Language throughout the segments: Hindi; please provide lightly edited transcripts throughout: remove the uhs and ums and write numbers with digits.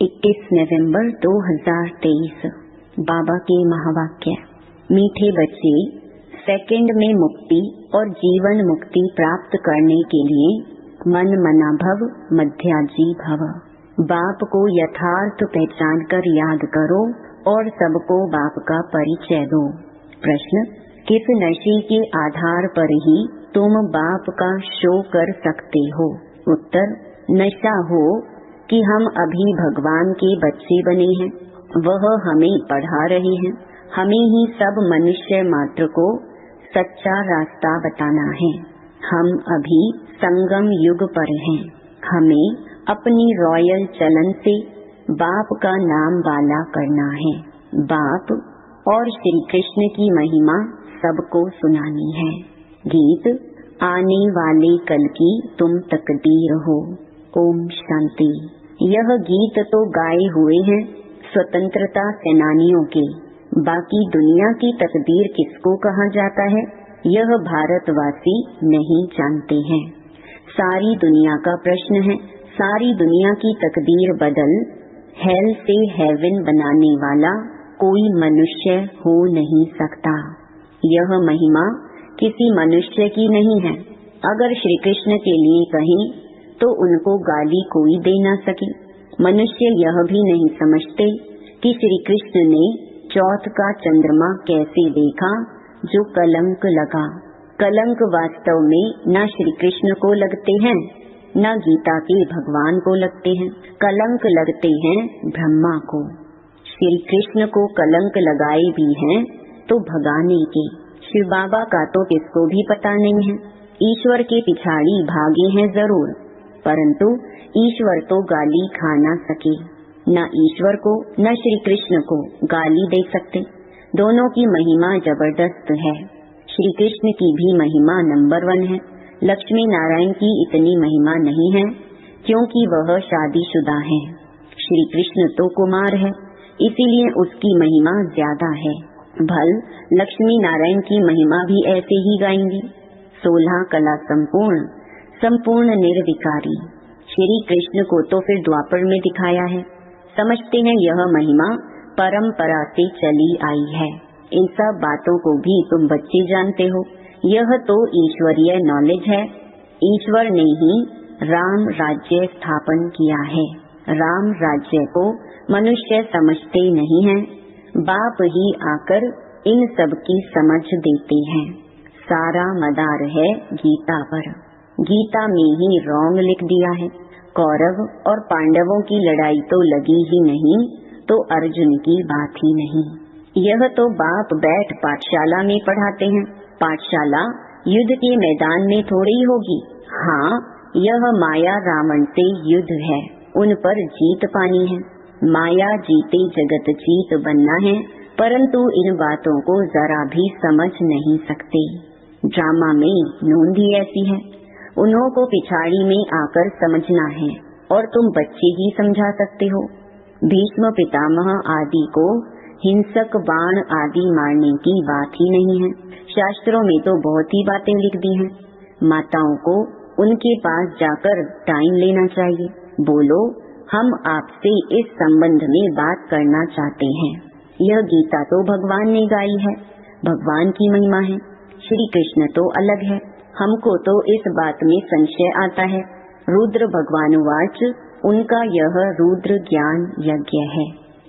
21 नवंबर 2023। बाबा के महावाक्य। मीठे बच्चे, सेकंड में मुक्ति और जीवन मुक्ति प्राप्त करने के लिए मन मना भव मध्याजी भव। बाप को यथार्थ पहचान कर याद करो और सबको बाप का परिचय दो। प्रश्न, किस नशे के आधार पर ही तुम बाप का शो कर सकते हो? उत्तर, नशा हो कि हम अभी भगवान के बच्चे बने हैं, वह हमें पढ़ा रहे हैं, हमें ही सब मनुष्य मात्र को सच्चा रास्ता बताना है। हम अभी संगम युग पर हैं, हमें अपनी रॉयल चलन से बाप का नाम वाला करना है। बाप और श्री कृष्ण की महिमा सबको सुनानी है। गीत, आने वाले कल की तुम तकदीर हो। ओम शांति। यह गीत तो गाए हुए हैं स्वतंत्रता सेनानियों के, बाकी दुनिया की तकदीर किसको कहा जाता है यह भारतवासी नहीं जानते हैं। सारी दुनिया का प्रश्न है, सारी दुनिया की तकदीर बदल हेल से हेवन बनाने वाला कोई मनुष्य हो नहीं सकता। यह महिमा किसी मनुष्य की नहीं है। अगर श्री कृष्ण के लिए कहें तो उनको गाली कोई दे न सके। मनुष्य यह भी नहीं समझते कि श्री कृष्ण ने चौथ का चंद्रमा कैसे देखा जो कलंक लगा। कलंक वास्तव में न श्री कृष्ण को लगते हैं न गीता के भगवान को लगते हैं। कलंक लगते हैं ब्रह्मा को। श्री कृष्ण को कलंक लगाए भी हैं तो भगाने के। शिव बाबा का तो किसको भी पता नहीं है। ईश्वर के पिछाड़ी भागे हैं जरूर, परंतु ईश्वर तो गाली खा न सके। न ईश्वर को न श्री कृष्ण को गाली दे सकते। दोनों की महिमा जबरदस्त है। श्री कृष्ण की भी महिमा नंबर 1 है। लक्ष्मी नारायण की इतनी महिमा नहीं है क्योंकि वह शादीशुदा है। श्री कृष्ण तो कुमार है, इसीलिए उसकी महिमा ज्यादा है। भल लक्ष्मी नारायण की महिमा भी ऐसे ही गाएंगे। 16 कला संपूर्ण, संपूर्ण निर्विकारी। श्री कृष्ण को तो फिर द्वापर में दिखाया है। समझते हैं यह महिमा परंपरा से चली आई है। इन सब बातों को भी तुम बच्चे जानते हो। यह तो ईश्वरीय नॉलेज है। ईश्वर ने ही राम राज्य स्थापन किया है। राम राज्य को मनुष्य समझते नहीं हैं। बाप ही आकर इन सब की समझ देते हैं। सारा मदार है गीता पर। गीता में ही रॉन्ग लिख दिया है। कौरव और पांडवों की लड़ाई तो लगी ही नहीं तो अर्जुन की बात ही नहीं। यह तो बाप बैठ पाठशाला में पढ़ाते हैं। पाठशाला युद्ध के मैदान में थोड़ी होगी। हाँ, यह माया रावण से युद्ध है, उन पर जीत पानी है। माया जीते जगत जीत बनना है, परंतु इन बातों को जरा भी समझ नहीं सकते। ड्रामा में नूंद ही ऐसी है, उन्हों को पिछाड़ी में आकर समझना है और तुम बच्चे ही समझा सकते हो। भीष्म पितामह आदि को हिंसक बाण आदि मारने की बात ही नहीं है। शास्त्रों में तो बहुत ही बातें लिख दी हैं। माताओं को उनके पास जाकर टाइम लेना चाहिए। बोलो, हम आपसे इस संबंध में बात करना चाहते हैं। यह गीता तो भगवान ने गाई है, भगवान की महिमा है। श्री कृष्ण तो अलग है। हमको तो इस बात में संशय आता है। रुद्र भगवानुवाच, उनका यह रुद्र ज्ञान यज्ञ है।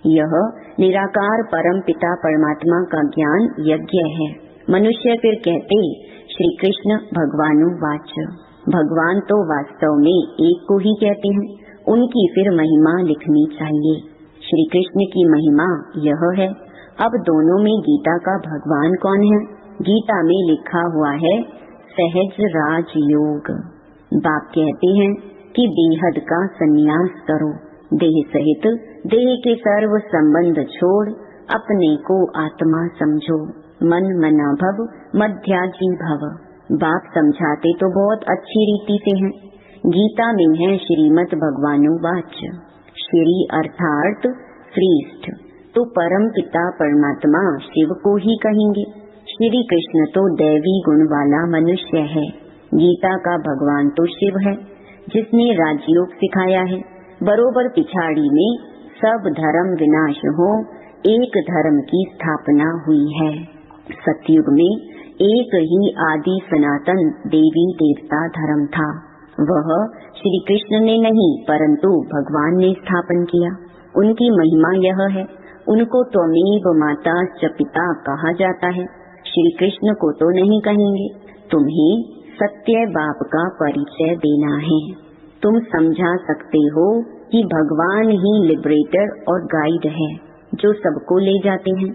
यह निराकार परम पिता परमात्मा का ज्ञान यज्ञ है। मनुष्य फिर कहते श्री कृष्ण भगवानुवाच। भगवान तो वास्तव में एक को ही कहते हैं। उनकी फिर महिमा लिखनी चाहिए। श्री कृष्ण की महिमा यह है। अब दोनों में गीता का भगवान कौन है? गीता में लिखा हुआ है सहज राज योग। बाप कहते हैं कि बेहद का संन्यास करो। देह सहित देह के सर्व संबंध छोड़ अपने को आत्मा समझो। मन मना भव मध्याजी भव। बाप समझाते तो बहुत अच्छी रीति से हैं। गीता में है श्रीमद् भगवानुवाच। श्री अर्थात श्रेष्ठ तो परम पिता परमात्मा शिव को ही कहेंगे। श्री कृष्ण तो दैवी गुण वाला मनुष्य है। गीता का भगवान तो शिव है जिसने राजयोग सिखाया है। बरोबर पिछाड़ी में सब धर्म विनाश हो, एक धर्म की स्थापना हुई है। सतयुग में एक ही आदि सनातन देवी देवता धर्म था। वह श्री कृष्ण ने नहीं परंतु भगवान ने स्थापन किया। उनकी महिमा यह है, उनको त्वमेव माता च पिता कहा जाता है। श्री कृष्ण को तो नहीं कहेंगे। तुम्हें सत्य बाप का परिचय देना है। तुम समझा सकते हो कि भगवान ही लिबरेटर और गाइड है, जो सबको ले जाते हैं।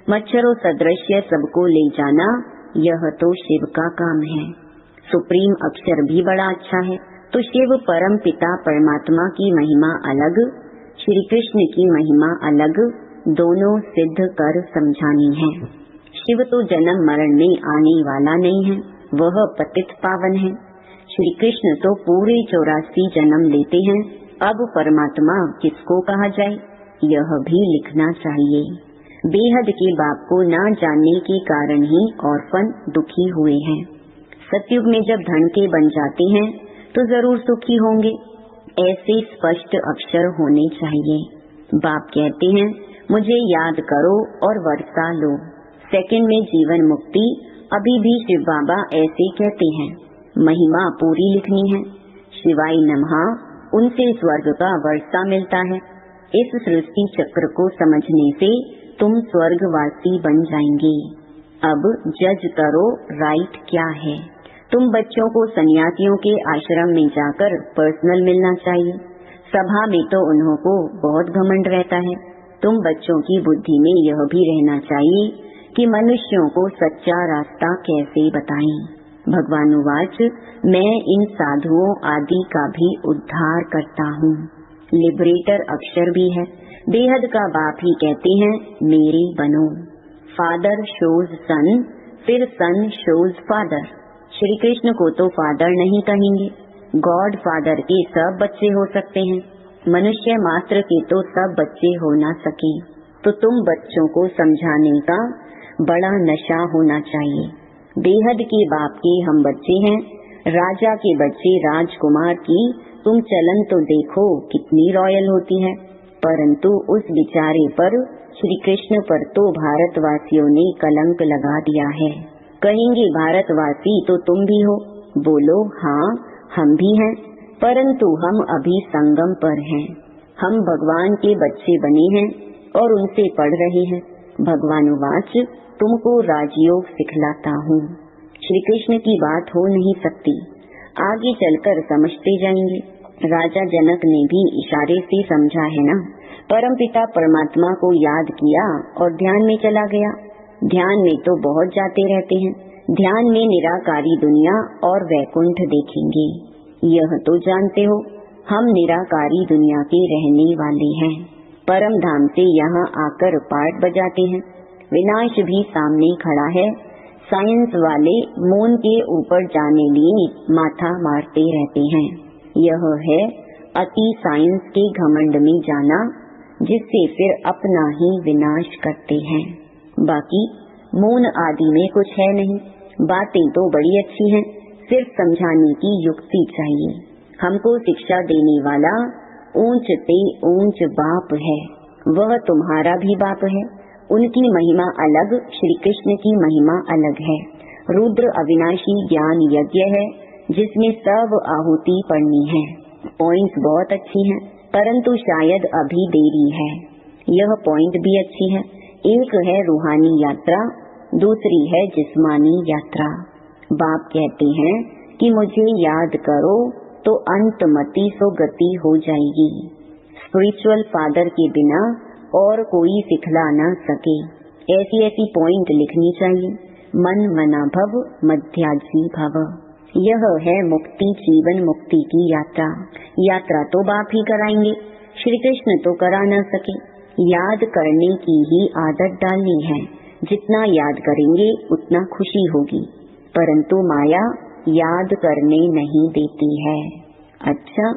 मच्छरों सदृश सबको ले जाना यह तो शिव का काम है। सुप्रीम अक्षर भी बड़ा अच्छा है, तो शिव परम पिता परमात्मा की महिमा अलग, श्री कृष्ण की महिमा अलग, दोनों सिद्ध कर समझानी है। शिव तो जन्म मरण में आने वाला नहीं है, वह पतित पावन है। श्री कृष्ण तो पूरे 84 जन्म लेते हैं। अब परमात्मा किसको कहा जाए, यह भी लिखना चाहिए। बेहद के बाप को न जानने के कारण ही ऑर्फन दुखी हुए हैं। सतयुग में जब धन के बन जाते हैं तो जरूर सुखी होंगे, ऐसे स्पष्ट अक्षर होने चाहिए। बाप कहते हैं मुझे याद करो और वर्षा लो, सेकंड में जीवन मुक्ति। अभी भी शिव बाबा ऐसे कहते हैं, महिमा पूरी लिखनी है। शिवाय नमः, उनसे स्वर्ग का वर्षा मिलता है। इस सृष्टि चक्र को समझने से तुम स्वर्गवासी बन जाएंगे। अब जज करो राइट क्या है। तुम बच्चों को सन्यासियों के आश्रम में जाकर पर्सनल मिलना चाहिए। सभा में तो उन्हों को बहुत घमंड रहता है। तुम बच्चों की बुद्धि में यह भी रहना चाहिए कि मनुष्यों को सच्चा रास्ता कैसे बताएं। भगवान वाच, मैं इन साधुओं आदि का भी उद्धार करता हूँ। लिबरेटर अक्षर भी है। बेहद का बाप ही कहते हैं मेरे बनो। फादर शोज सन, फिर सन शोज फादर। श्री कृष्ण को तो फादर नहीं कहेंगे। गॉड फादर के सब बच्चे हो सकते हैं, मनुष्य मात्र के तो सब बच्चे हो ना सके। तो तुम बच्चों को समझाने का बड़ा नशा होना चाहिए। बेहद के बाप के हम बच्चे हैं, राजा के बच्चे राजकुमार की तुम चलन तो देखो कितनी रॉयल होती है। परंतु उस बेचारे पर, श्री कृष्ण पर तो भारतवासियों ने कलंक लगा दिया है। कहेंगे भारतवासी तो तुम भी हो। बोलो हाँ, हम भी हैं, परंतु हम अभी संगम पर हैं। हम भगवान के बच्चे बने हैं और उनसे पढ़ रहे हैं। भगवान वाच, तुमको राजयोग सिखलाता हूँ। श्री कृष्ण की बात हो नहीं सकती, आगे चलकर समझते जाएंगे। राजा जनक ने भी इशारे से समझा है ना। परमपिता परमात्मा को याद किया और ध्यान में चला गया। ध्यान में तो बहुत जाते रहते हैं। ध्यान में निराकारी दुनिया और वैकुंठ देखेंगे। यह तो जानते हो हम निराकारी दुनिया के रहने वाले हैं। परम धाम से यहाँ आकर पाठ बजाते हैं। विनाश भी सामने खड़ा है। साइंस वाले मून के ऊपर जाने लिए माथा मारते रहते हैं। यह है अति साइंस के घमंड में जाना, जिससे फिर अपना ही विनाश करते हैं। बाकी मून आदि में कुछ है नहीं। बातें तो बड़ी अच्छी हैं, सिर्फ समझाने की युक्ति चाहिए। हमको शिक्षा देने वाला ऊंच ते ऊंच बाप है, वह तुम्हारा भी बाप है। उनकी महिमा अलग, श्री कृष्ण की महिमा अलग है। रुद्र अविनाशी ज्ञान यज्ञ है, जिसमें सब आहुति पड़नी है। पॉइंट्स बहुत अच्छी हैं, परंतु शायद अभी देरी है। यह पॉइंट भी अच्छी है। एक है रूहानी यात्रा, दूसरी है जिस्मानी यात्रा। बाप कहते हैं कि मुझे याद करो तो अंतमति सो गति हो जाएगी। स्पिरिचुअल फादर के बिना और कोई सिखला न सके। ऐसी ऐसी पॉइंट लिखनी चाहिए। मन मना भव मध्याजी भव। यह है मुक्ति, जीवन मुक्ति की यात्रा। यात्रा तो बाप ही कराएंगे, श्री कृष्ण तो करा न सके। याद करने की ही आदत डालनी है। जितना याद करेंगे उतना खुशी होगी, परंतु माया याद करने नहीं देती है। अच्छा,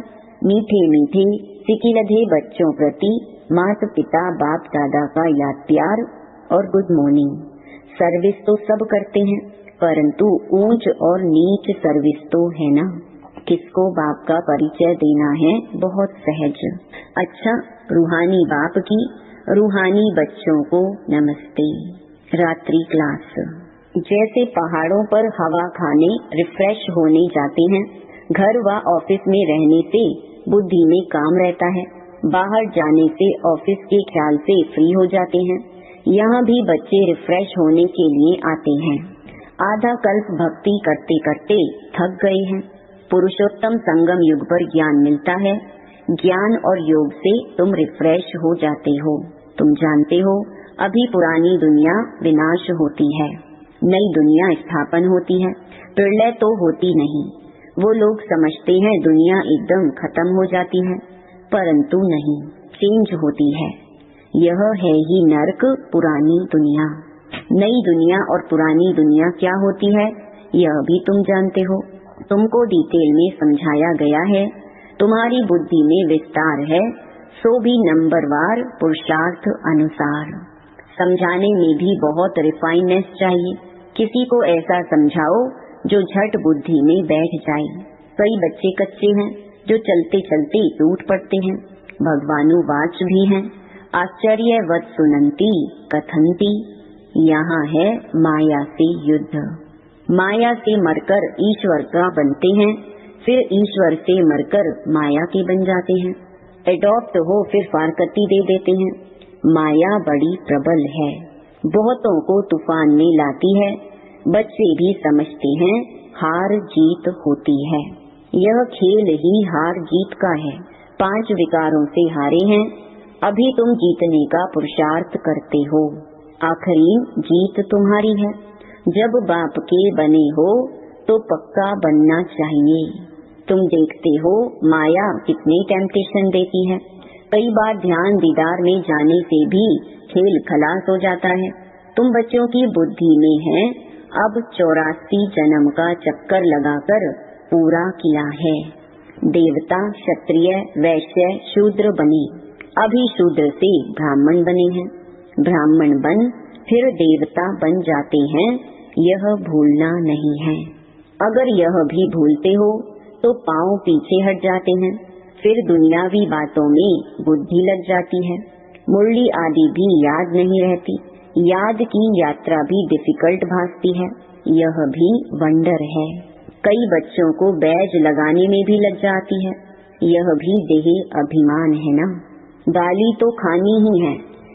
मीठे मीठे सिकिलधे बच्चों प्रति माता पिता बाप दादा का याद प्यार और गुड मॉर्निंग। सर्विस तो सब करते हैं, परंतु ऊंच और नीच सर्विस तो है ना। किसको बाप का परिचय देना है, बहुत सहज। अच्छा, रूहानी बाप की रूहानी बच्चों को नमस्ते। रात्रि क्लास। जैसे पहाड़ों पर हवा खाने रिफ्रेश होने जाते हैं, घर व ऑफिस में रहने से बुद्धि में काम रहता है, बाहर जाने से ऑफिस के ख्याल से फ्री हो जाते हैं। यहाँ भी बच्चे रिफ्रेश होने के लिए आते हैं। आधा कल्प भक्ति करते करते थक गए हैं। पुरुषोत्तम संगम युग पर ज्ञान मिलता है। ज्ञान और योग से तुम रिफ्रेश हो जाते हो। तुम जानते हो अभी पुरानी दुनिया विनाश होती है, नई दुनिया स्थापन होती है। प्रलय तो होती नहीं। वो लोग समझते हैं दुनिया एकदम खत्म हो जाती है, परंतु नहीं, चेंज होती है। यह है ही नर्क, पुरानी दुनिया। नई दुनिया और पुरानी दुनिया क्या होती है यह भी तुम जानते हो। तुमको डिटेल में समझाया गया है। तुम्हारी बुद्धि में विस्तार है, सो भी नंबरवार पुरुषार्थ अनुसार। समझाने में भी बहुत रिफाइननेस चाहिए। किसी को ऐसा समझाओ जो झट बुद्धि में बैठ जाए। कई बच्चे कच्चे हैं जो चलते चलते टूट पड़ते हैं। भगवानुवाच भी हैं, आश्चर्यवत् सुनंती कथंती। यहाँ है माया से युद्ध। माया से मरकर ईश्वर का बनते हैं, फिर ईश्वर से मरकर माया के बन जाते हैं। एडॉप्ट हो फिर फारकती दे देते हैं। माया बड़ी प्रबल है, बहुतों को तूफान में लाती है। बच्चे भी समझते हैं हार जीत होती है। यह खेल ही हार जीत का है। 5 विकारों से हारे हैं, अभी तुम जीतने का पुरुषार्थ करते हो। आखिरी जीत तुम्हारी है। जब बाप के बने हो तो पक्का बनना चाहिए। तुम देखते हो माया कितनी टेम्पटेशन देती है। कई बार ध्यान दीदार में जाने से भी खेल खलास हो जाता है। तुम बच्चों की बुद्धि में है अब 84 जन्म का चक्कर लगाकर पूरा किया है। देवता, क्षत्रिय, वैश्य, शूद्र बने, अभी शूद्र से ब्राह्मण बने हैं। ब्राह्मण बन फिर देवता बन जाते हैं, यह भूलना नहीं है। अगर यह भी भूलते हो तो पांव पीछे हट जाते हैं। फिर दुनियावी बातों में बुद्धि लग जाती है। मुरली आदि भी याद नहीं रहती। याद की यात्रा भी डिफिकल्ट भासती है। यह भी वंडर है। कई बच्चों को बैज लगाने में भी लग जाती है। यह भी देह अभिमान है ना। गाली तो खानी ही है।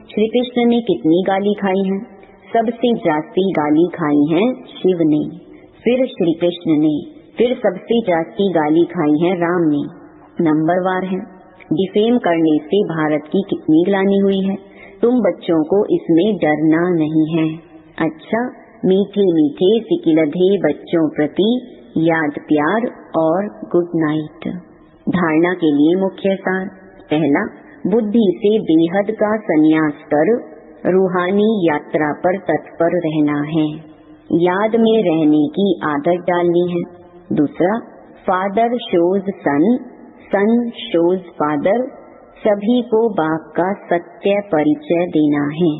श्री कृष्ण ने कितनी गाली खाई है? सबसे जास्ती गाली खाई है शिव ने, फिर श्री कृष्ण ने, फिर सबसे जास्ती गाली खाई है राम ने। नंबरवार है। डिफेम करने से भारत की कितनी ग्लानि हुई है। तुम बच्चों को इसमें डरना नहीं है। अच्छा, मीठे मीठे सिकिलधे बच्चों प्रति याद प्यार और गुड नाइट। धारणा के लिए मुख्य सार। पहला, बुद्धि से बेहद का संन्यास कर रूहानी यात्रा पर तत्पर रहना है। याद में रहने की आदत डालनी है। दूसरा, फादर शोज सन, सन शोज फादर, सभी को बाप का सत्य परिचय देना है।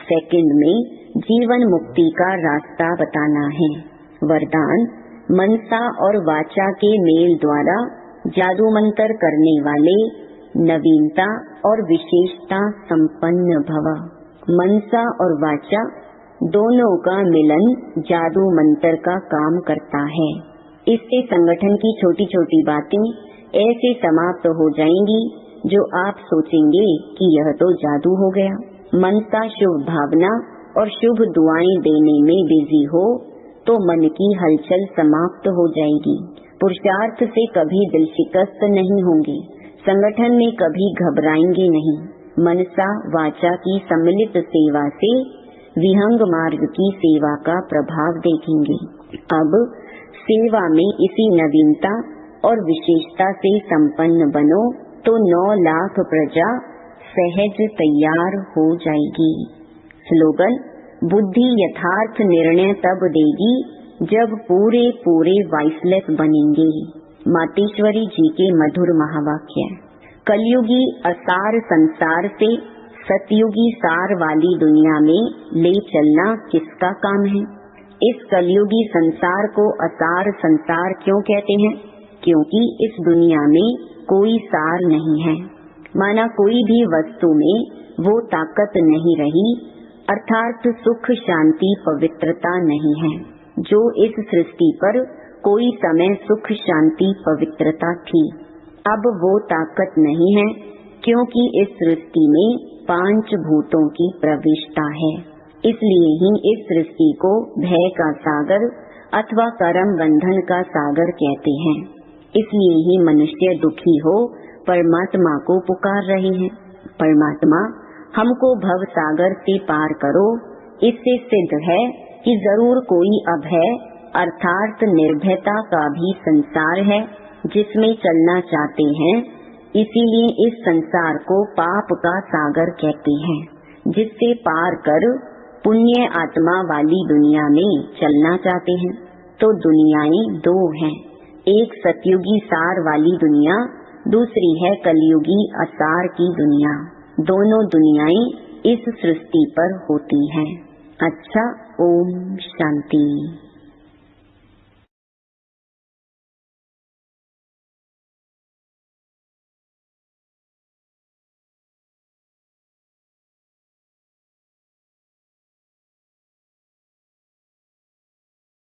सेकंड में, जीवन मुक्ति का रास्ता बताना है। वरदान, मनसा और वाचा के मेल द्वारा जादू मंत्र करने वाले नवीनता और विशेषता संपन्न भव। मनसा और वाचा दोनों का मिलन जादू मंत्र का काम करता है। इससे संगठन की छोटी छोटी बातें ऐसे समाप्त हो जाएंगी जो आप सोचेंगे कि यह तो जादू हो गया। मनसा शुभ भावना और शुभ दुआएं देने में बिजी हो तो मन की हलचल समाप्त हो जाएगी। पुरुषार्थ से कभी दिल शिकस्त नहीं होंगे। संगठन में कभी घबराएंगे नहीं। मनसा वाचा की सम्मिलित सेवा से विहंग मार्ग की सेवा का प्रभाव देखेंगे। अब सेवा में इसी नवीनता और विशेषता से संपन्न बनो तो 9 लाख प्रजा सहज तैयार हो जाएगी। स्लोगन, बुद्धि यथार्थ निर्णय तब देगी जब पूरे पूरे वाइसलेस बनेंगे। मातेश्वरी जी के मधुर महावाक्य। कलयुगी असार संसार से सतयुगी सार वाली दुनिया में ले चलना किसका काम है? इस कलयुगी संसार को असार संसार क्यों कहते हैं? क्योंकि इस दुनिया में कोई सार नहीं है। माना कोई भी वस्तु में वो ताकत नहीं रही, अर्थात सुख शांति पवित्रता नहीं है जो इस सृष्टि पर कोई समय सुख शांति पवित्रता थी। अब वो ताकत नहीं है, क्योंकि इस सृष्टि में 5 भूतों की प्रविष्टता है। इसलिए ही इस सृष्टि को भय का सागर अथवा कर्म बंधन का सागर कहते हैं। इसलिए ही मनुष्य दुखी हो परमात्मा को पुकार रहे हैं, परमात्मा हमको भव सागर से पार करो। इससे सिद्ध है कि जरूर कोई अभय अर्थात निर्भयता का भी संसार है जिसमें चलना चाहते हैं। इसीलिए इस संसार को पाप का सागर कहते हैं, जिससे पार कर पुण्य आत्मा वाली दुनिया में चलना चाहते हैं। तो दुनियाएं 2 हैं, एक सतयुगी सार वाली दुनिया, दूसरी है कलयुगी असार की दुनिया। दोनों दुनियाएं इस सृष्टि पर होती हैं। अच्छा, ओम शांति।